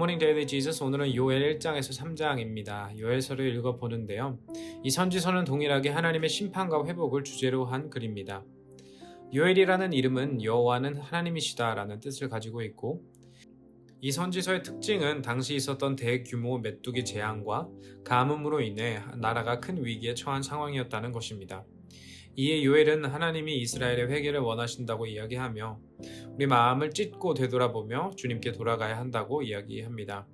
굿모닝 데일리 지저스. 오늘은 요엘 1장에서 3장입니다. 요엘서를 읽어보는데요. 이 선지서는 동일하게 하나님의 심판과 회복을 주제로 한 글입니다. 요엘이라는 이름은 여호와는 하나님이시다 라는 뜻을 가지고 있고, 이 선지서의 특징은 당시 있었던 대규모 메뚜기 재앙과 가뭄으로 인해 나라가 큰 위기에 처한 상황이었다는 것입니다. 이에 요엘은 하나님이 이스라엘의 회개를 원하신다고 이야기하며 우리 마음을 찢고 되돌아보며 주님께 돌아가야 한다고 이야기합니다.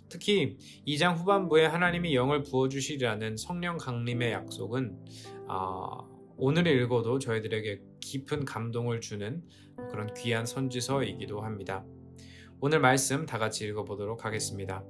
특히 2장 후반부에 하나님이 영을 부어주시리라는 성령 강림의 약속은 오늘 읽어도 저희들에게 깊은 감동을 주는 그런 귀한 선지서이기도 합니다. 오늘 말씀 다 같이 읽어보도록 하겠습니다.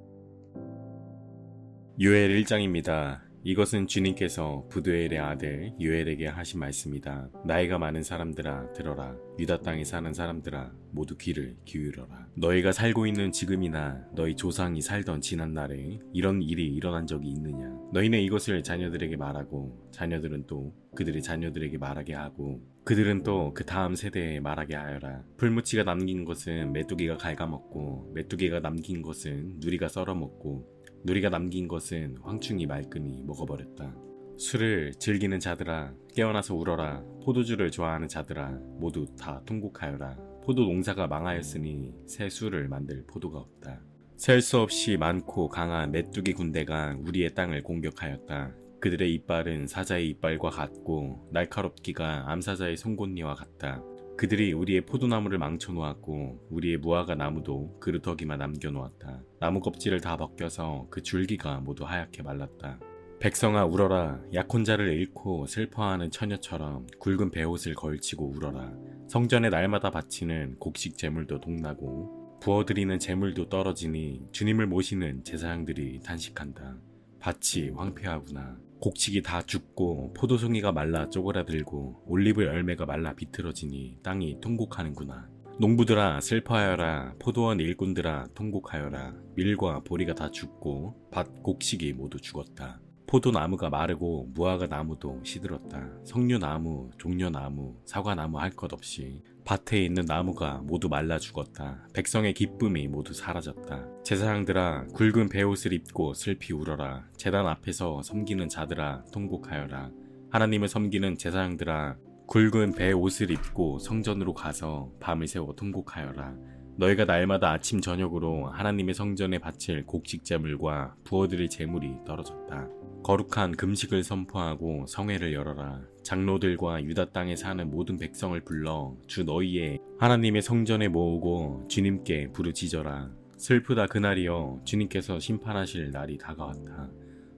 요엘 1장입니다. 이것은 주님께서 부두엘의 아들 요엘에게 하신 말씀이다. 나이가 많은 사람들아 들어라. 유다 땅에 사는 사람들아 모두 귀를 기울여라. 너희가 살고 있는 지금이나 너희 조상이 살던 지난날에 이런 일이 일어난 적이 있느냐. 너희는 이것을 자녀들에게 말하고 자녀들은 또 그들의 자녀들에게 말하게 하고 그들은 또 그 다음 세대에 말하게 하여라. 풀무치가 남긴 것은 메뚜기가 갉아먹고 메뚜기가 남긴 것은 누리가 썰어먹고 누리가 남긴 것은 황충이 말끔히 먹어버렸다. 술을 즐기는 자들아 깨어나서 울어라. 포도주를 좋아하는 자들아 모두 다 통곡하여라. 포도 농사가 망하였으니 새 술을 만들 포도가 없다. 셀 수 없이 많고 강한 메뚜기 군대가 우리의 땅을 공격하였다. 그들의 이빨은 사자의 이빨과 같고 날카롭기가 암사자의 송곳니와 같다. 그들이 우리의 포도나무를 망쳐놓았고 우리의 무화과 나무도 그루터기만 남겨놓았다. 나무 껍질을 다 벗겨서 그 줄기가 모두 하얗게 말랐다. 백성아 울어라. 약혼 자를 잃고 슬퍼하는 처녀처럼 굵은 베옷을 걸치고 울어라. 성전에 날마다 바치는 곡식 제물도 동나고 부어드리는 제물도 떨어지니 주님을 모시는 제사장들이 탄식한다. 밭이 황폐하구나. 곡식이 다 죽고 포도송이가 말라 쪼그라들고 올리브 열매가 말라 비틀어지니 땅이 통곡하는구나. 농부들아 슬퍼하여라. 포도원 일꾼들아 통곡하여라. 밀과 보리가 다 죽고 밭 곡식이 모두 죽었다. 포도나무가 마르고 무화과 나무도 시들었다. 석류나무, 종려나무, 사과나무 할 것 없이 밭에 있는 나무가 모두 말라 죽었다. 백성의 기쁨이 모두 사라졌다. 제사장들아 굵은 베옷을 입고 슬피 울어라. 제단 앞에서 섬기는 자들아 통곡하여라. 하나님을 섬기는 제사장들아 굵은 베옷을 입고 성전으로 가서 밤을 새워 통곡하여라. 너희가 날마다 아침 저녁으로 하나님의 성전에 바칠 곡식 제물과 부어드릴 제물이 떨어졌다. 거룩한 금식을 선포하고 성회를 열어라. 장로들과 유다 땅에 사는 모든 백성을 불러 주 너희의 하나님의 성전에 모으고 주님께 부르짖어라. 슬프다 그날이여. 주님께서 심판하실 날이 다가왔다.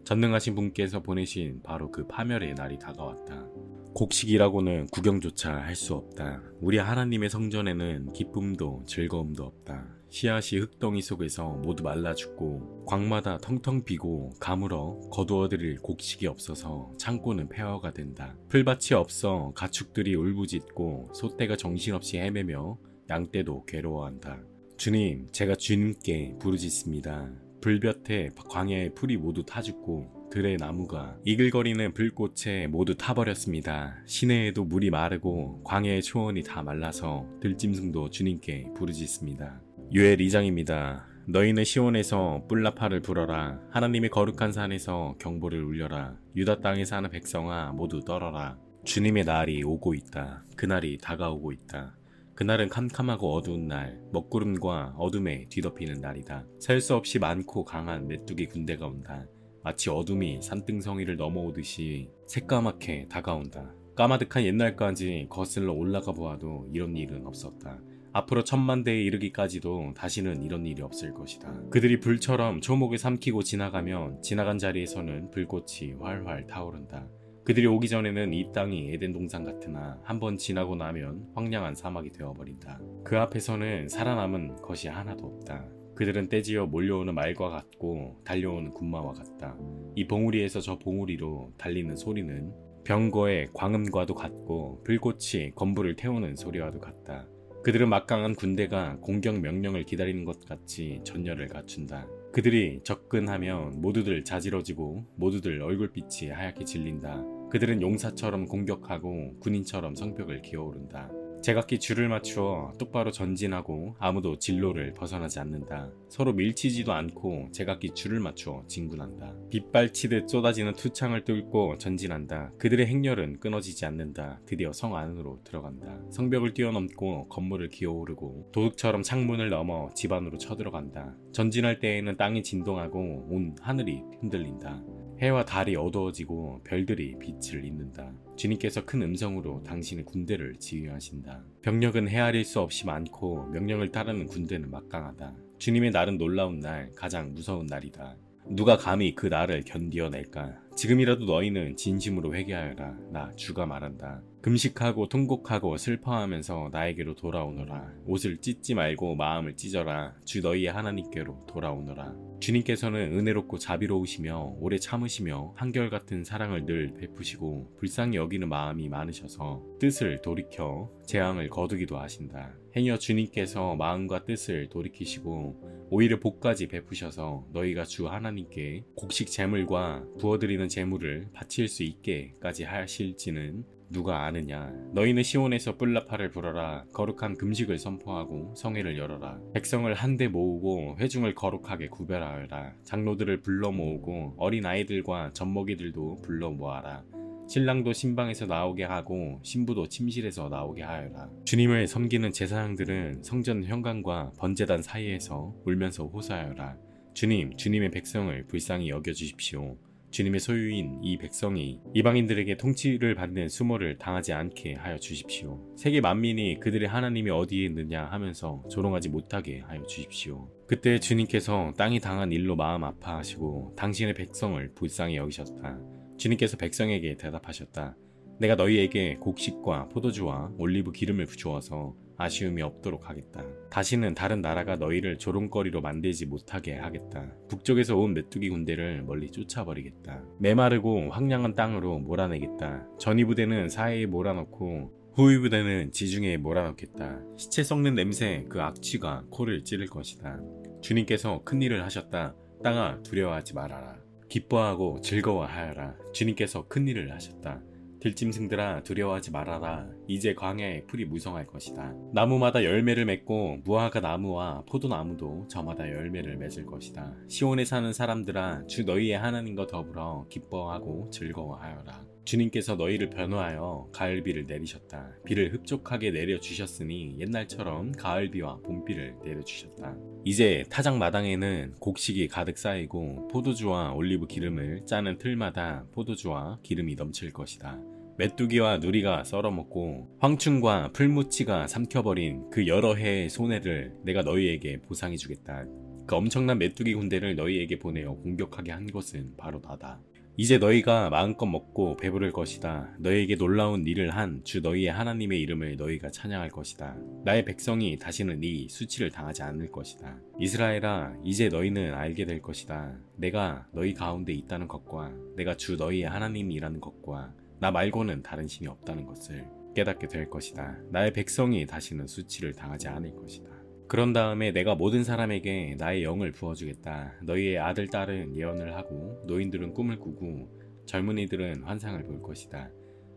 전능하신 분께서 보내신 바로 그 파멸의 날이 다가왔다. 곡식이라고는 구경조차 할 수 없다. 우리 하나님의 성전에는 기쁨도 즐거움도 없다. 씨앗이 흙덩이 속에서 모두 말라 죽고 광마다 텅텅 비고 가물어 거두어드릴 곡식이 없어서 창고는 폐허가 된다. 풀밭이 없어 가축들이 울부짖고 소떼가 정신없이 헤매며 양떼도 괴로워한다. 주님, 제가 주님께 부르짖습니다. 불볕에 광야의 풀이 모두 타 죽고 들의 나무가 이글거리는 불꽃에 모두 타버렸습니다. 시내에도 물이 마르고 광야의 초원이 다 말라서 들짐승도 주님께 부르짖습니다. 요엘 2장입니다. 너희는 시온에서 뿔나파를 불어라. 하나님의 거룩한 산에서 경보를 울려라. 유다 땅에 사는 백성아 모두 떨어라. 주님의 날이 오고 있다. 그날이 다가오고 있다. 그날은 캄캄하고 어두운 날, 먹구름과 어둠에 뒤덮이는 날이다. 셀 수 없이 많고 강한 메뚜기 군대가 온다. 마치 어둠이 산등성이를 넘어오듯이 새까맣게 다가온다. 까마득한 옛날까지 거슬러 올라가 보아도 이런 일은 없었다. 앞으로 10,000,000대에 이르기까지도 다시는 이런 일이 없을 것이다. 그들이 불처럼 초목을 삼키고 지나가면 지나간 자리에서는 불꽃이 활활 타오른다. 그들이 오기 전에는 이 땅이 에덴 동산 같으나 한번 지나고 나면 황량한 사막이 되어버린다. 그 앞에서는 살아남은 것이 하나도 없다. 그들은 떼지어 몰려오는 말과 같고 달려오는 군마와 같다. 이 봉우리에서 저 봉우리로 달리는 소리는 병거의 광음과도 같고 불꽃이 건부를 태우는 소리와도 같다. 그들은 막강한 군대가 공격 명령을 기다리는 것 같이 전열을 갖춘다. 그들이 접근하면 모두들 자지러지고 모두들 얼굴빛이 하얗게 질린다. 그들은 용사처럼 공격하고 군인처럼 성벽을 기어오른다. 제각기 줄을 맞추어 똑바로 전진하고 아무도 진로를 벗어나지 않는다. 서로 밀치지도 않고 제각기 줄을 맞추어 진군한다. 빗발치듯 쏟아지는 투창을 뚫고 전진한다. 그들의 행렬은 끊어지지 않는다. 드디어 성 안으로 들어간다. 성벽을 뛰어넘고 건물을 기어오르고 도둑처럼 창문을 넘어 집 안으로 쳐들어간다. 전진할 때에는 땅이 진동하고 온 하늘이 흔들린다. 해와 달이 어두워지고 별들이 빛을 잇는다. 주님께서 큰 음성으로 당신의 군대를 지휘하신다. 병력은 헤아릴 수 없이 많고 명령을 따르는 군대는 막강하다. 주님의 날은 놀라운 날, 가장 무서운 날이다. 누가 감히 그 날을 견디어낼까? 지금이라도 너희는 진심으로 회개하여라. 나 주가 말한다. 금식하고 통곡하고 슬퍼하면서 나에게로 돌아오너라. 옷을 찢지 말고 마음을 찢어라. 주 너희의 하나님께로 돌아오너라. 주님께서는 은혜롭고 자비로우시며 오래 참으시며 한결같은 사랑을 늘 베푸시고 불쌍히 여기는 마음이 많으셔서 뜻을 돌이켜 재앙을 거두기도 하신다. 행여 주님께서 마음과 뜻을 돌이키시고 오히려 복까지 베푸셔서 너희가 주 하나님께 곡식 제물과 부어드리는 제물을 바칠 수 있게까지 하실지는 누가 아느냐. 너희는 시온에서 뿔라파를 불어라. 거룩한 금식을 선포하고 성회를 열어라. 백성을 한데 모으고 회중을 거룩하게 구별하여라. 장로들을 불러 모으고 어린 아이들과 젖먹이들도 불러 모아라. 신랑도 신방에서 나오게 하고 신부도 침실에서 나오게 하여라. 주님을 섬기는 제사장들은 성전 현관과 번제단 사이에서 울면서 호소하여라. 주님, 주님의 백성을 불쌍히 여겨주십시오. 주님의 소유인 이 백성이 이방인들에게 통치를 받는 수모를 당하지 않게 하여 주십시오. 세계 만민이 그들의 하나님이 어디에 있느냐 하면서 조롱하지 못하게 하여 주십시오. 그때 주님께서 땅이 당한 일로 마음 아파하시고 당신의 백성을 불쌍히 여기셨다. 주님께서 백성에게 대답하셨다. 내가 너희에게 곡식과 포도주와 올리브 기름을 주어서 아쉬움이 없도록 하겠다. 다시는 다른 나라가 너희를 조롱거리로 만들지 못하게 하겠다. 북쪽에서 온 메뚜기 군대를 멀리 쫓아버리겠다. 메마르고 황량한 땅으로 몰아내겠다. 전위 부대는 사해에 몰아넣고 후위 부대는 지중해에 몰아넣겠다. 시체 썩는 냄새 그 악취가 코를 찌를 것이다. 주님께서 큰일을 하셨다. 땅아 두려워하지 말아라. 기뻐하고 즐거워하여라. 주님께서 큰일을 하셨다. 들짐승들아 두려워하지 말아라. 이제 광야에 풀이 무성할 것이다. 나무마다 열매를 맺고 무화과 나무와 포도나무도 저마다 열매를 맺을 것이다. 시온에 사는 사람들아 주 너희의 하나님과 더불어 기뻐하고 즐거워하여라. 주님께서 너희를 변호하여 가을비를 내리셨다. 비를 흡족하게 내려주셨으니 옛날처럼 가을비와 봄비를 내려주셨다. 이제 타작 마당에는 곡식이 가득 쌓이고 포도주와 올리브 기름을 짜는 틀마다 포도주와 기름이 넘칠 것이다. 메뚜기와 누리가 썰어먹고 황충과 풀무치가 삼켜버린 그 여러 해의 손해를 내가 너희에게 보상해주겠다. 그 엄청난 메뚜기 군대를 너희에게 보내어 공격하게 한 것은 바로 나다. 이제 너희가 마음껏 먹고 배부를 것이다. 너희에게 놀라운 일을 한 주 너희의 하나님의 이름을 너희가 찬양할 것이다. 나의 백성이 다시는 이 수치를 당하지 않을 것이다. 이스라엘아, 이제 너희는 알게 될 것이다. 내가 너희 가운데 있다는 것과 내가 주 너희의 하나님이라는 것과 나 말고는 다른 신이 없다는 것을 깨닫게 될 것이다. 나의 백성이 다시는 수치를 당하지 않을 것이다. 그런 다음에 내가 모든 사람에게 나의 영을 부어주겠다. 너희의 아들, 딸은 예언을 하고 노인들은 꿈을 꾸고 젊은이들은 환상을 볼 것이다.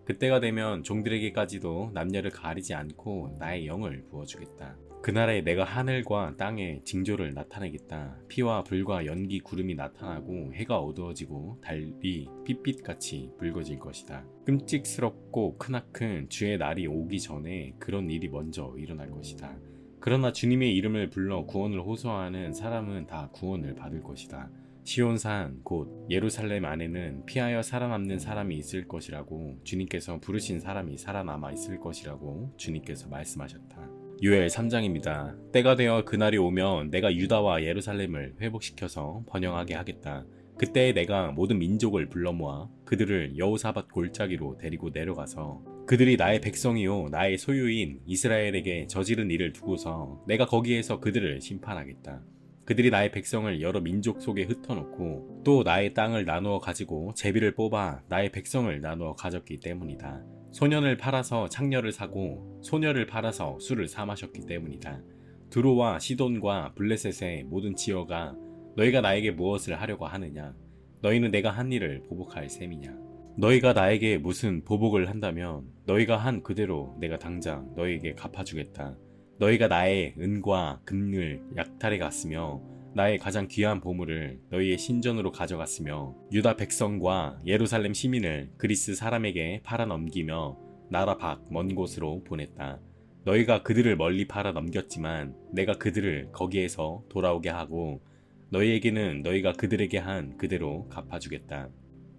그때가 되면 종들에게까지도 남녀를 가리지 않고 나의 영을 부어주겠다. 그날에 내가 하늘과 땅에 징조를 나타내겠다. 피와 불과 연기 구름이 나타나고 해가 어두워지고 달이 핏빛같이 붉어질 것이다. 끔찍스럽고 크나큰 주의 날이 오기 전에 그런 일이 먼저 일어날 것이다. 그러나 주님의 이름을 불러 구원을 호소하는 사람은 다 구원을 받을 것이다. 시온산 곧 예루살렘 안에는 피하여 살아남는 사람이 있을 것이라고 주님께서 부르신 사람이 살아남아 있을 것이라고 주님께서 말씀하셨다. 요엘 3장입니다. 때가 되어 그날이 오면 내가 유다와 예루살렘을 회복시켜서 번영하게 하겠다. 그때에 내가 모든 민족을 불러 모아 그들을 여호사밧 골짜기로 데리고 내려가서 그들이 나의 백성이요 나의 소유인 이스라엘에게 저지른 일을 두고서 내가 거기에서 그들을 심판하겠다. 그들이 나의 백성을 여러 민족 속에 흩어놓고 또 나의 땅을 나누어 가지고 제비를 뽑아 나의 백성을 나누어 가졌기 때문이다. 소년을 팔아서 창녀를 사고 소녀를 팔아서 술을 사 마셨기 때문이다. 두로와 시돈과 블레셋의 모든 지어가 너희가 나에게 무엇을 하려고 하느냐? 너희는 내가 한 일을 보복할 셈이냐? 너희가 나에게 무슨 보복을 한다면 너희가 한 그대로 내가 당장 너희에게 갚아주겠다. 너희가 나의 은과 금을 약탈해 갔으며 나의 가장 귀한 보물을 너희의 신전으로 가져갔으며 유다 백성과 예루살렘 시민을 그리스 사람에게 팔아 넘기며 나라 밖 먼 곳으로 보냈다. 너희가 그들을 멀리 팔아 넘겼지만 내가 그들을 거기에서 돌아오게 하고 너희에게는 너희가 그들에게 한 그대로 갚아주겠다.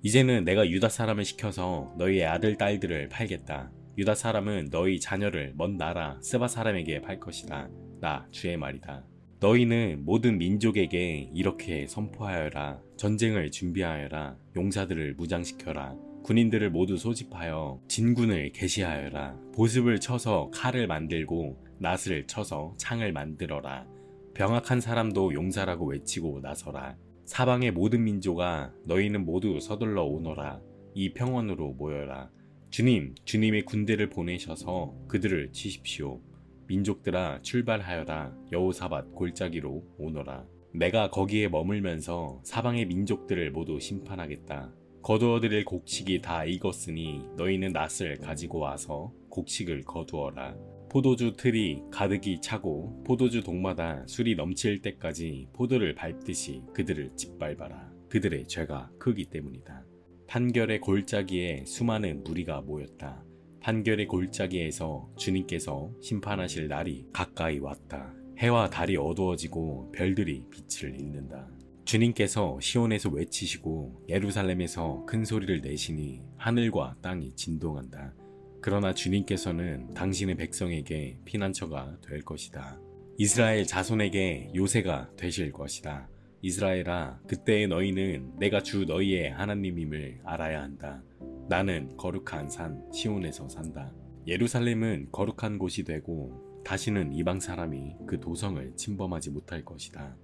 이제는 내가 유다 사람을 시켜서 너희의 아들 딸들을 팔겠다. 유다 사람은 너희 자녀를 먼 나라 스바 사람에게 팔 것이다. 나 주의 말이다. 너희는 모든 민족에게 이렇게 선포하여라. 전쟁을 준비하여라. 용사들을 무장시켜라. 군인들을 모두 소집하여 진군을 개시하여라. 보습을 쳐서 칼을 만들고 낫을 쳐서 창을 만들어라. 병학한 사람도 용사라고 외치고 나서라. 사방의 모든 민족아, 너희는 모두 서둘러 오너라. 이 평원으로 모여라. 주님의 군대를 보내셔서 그들을 치십시오. 민족들아, 출발하여라. 여호사밧 골짜기로 오너라. 내가 거기에 머물면서 사방의 민족들을 모두 심판하겠다. 거두어들일 곡식이 다 익었으니 너희는 낫을 가지고 와서 곡식을 거두어라. 포도주 틀이 가득히 차고 포도주 동마다 술이 넘칠 때까지 포도를 밟듯이 그들을 짓밟아라. 그들의 죄가 크기 때문이다. 판결의 골짜기에 수많은 무리가 모였다. 판결의 골짜기에서 주님께서 심판하실 날이 가까이 왔다. 해와 달이 어두워지고 별들이 빛을 잃는다. 주님께서 시온에서 외치시고 예루살렘에서 큰 소리를 내시니 하늘과 땅이 진동한다. 그러나 주님께서는 당신의 백성에게 피난처가 될 것이다. 이스라엘 자손에게 요새가 되실 것이다. 이스라엘아, 그때의 너희는 내가 주 너희의 하나님임을 알아야 한다. 나는 거룩한 산 시온에서 산다. 예루살렘은 거룩한 곳이 되고 다시는 이방 사람이 그 도성을 침범하지 못할 것이다.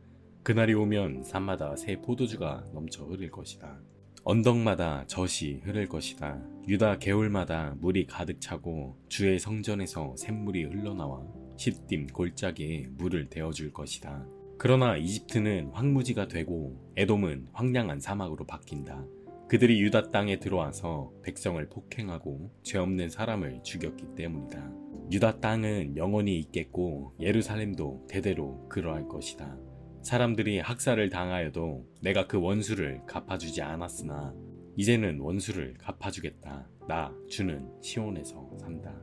그날이 오면 산마다 새 포도주가 넘쳐 흐를 것이다. 언덕마다 젖이 흐를 것이다. 유다 개울마다 물이 가득 차고 주의 성전에서 샘물이 흘러나와 시딤 골짜기에 물을 데워줄 것이다. 그러나 이집트는 황무지가 되고 에돔은 황량한 사막으로 바뀐다. 그들이 유다 땅에 들어와서 백성을 폭행하고 죄 없는 사람을 죽였기 때문이다. 유다 땅은 영원히 있겠고 예루살렘도 대대로 그러할 것이다. 사람들이 학살을 당하여도 내가 그 원수를 갚아주지 않았으나 이제는 원수를 갚아주겠다. 나 주는 시온에서 산다.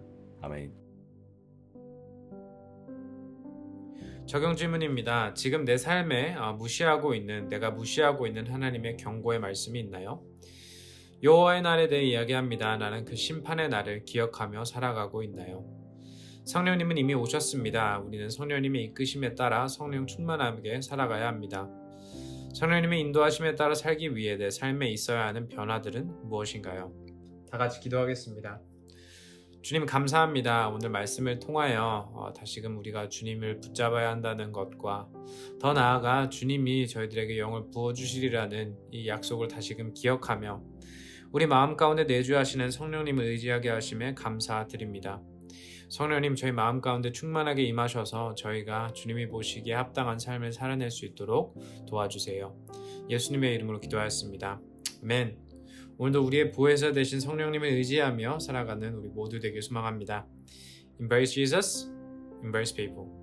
아멘. 적용 질문입니다. 지금 내 삶에 내가 무시하고 있는 하나님의 경고의 말씀이 있나요? 여호와의 날에 대해 이야기합니다. 나는 그 심판의 날을 기억하며 살아가고 있나요? 성령님은 이미 오셨습니다. 우리는 성령님의 이끄심에 따라 성령 충만하게 살아가야 합니다. 성령님의 인도하심에 따라 살기 위해 내 삶에 있어야 하는 변화들은 무엇인가요? 다 같이 기도하겠습니다. 주님 감사합니다. 오늘 말씀을 통하여 다시금 우리가 주님을 붙잡아야 한다는 것과 더 나아가 주님이 저희들에게 영을 부어주시리라는 이 약속을 다시금 기억하며 우리 마음 가운데 내주하시는 성령님을 의지하게 하심에 감사드립니다. 성령님 저희 마음 가운데 충만하게 임하셔서 저희가 주님이 보시기에 합당한 삶을 살아낼 수 있도록 도와주세요. 예수님의 이름으로 기도하였습니다. 아멘. 오늘도 우리의 보혜사 되신 성령님을 의지하며 살아가는 우리 모두 되길 소망합니다. Embrace Jesus, embrace people.